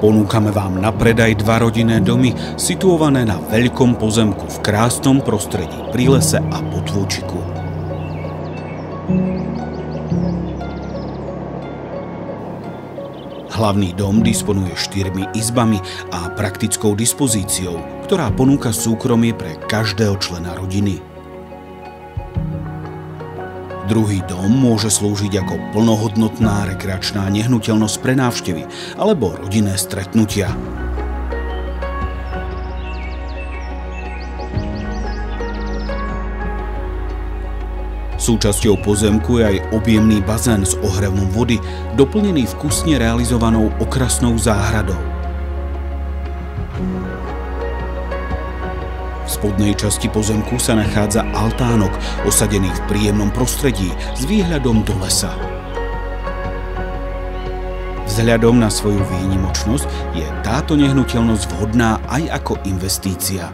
Ponúkame vám na predaj 2 rodinné domy situované na veľkom pozemku v krásnom prostredí pri lese a potôčiku. Hlavný dom disponuje 4 izbami a praktickou dispozíciou, ktorá ponúka súkromie pre každého člena rodiny. Druhý dom môže slúžiť ako plnohodnotná rekreačná nehnuteľnosť pre návštevy alebo rodinné stretnutia. Súčasťou pozemku je aj objemný bazén s ohrevom vody, doplnený vkusne realizovanou okrasnou záhradou. V spodnej časti pozemku sa nachádza altánok, osadený v príjemnom prostredí s výhľadom do lesa. Vzhľadom na svoju výnimočnosť je táto nehnuteľnosť vhodná aj ako investícia.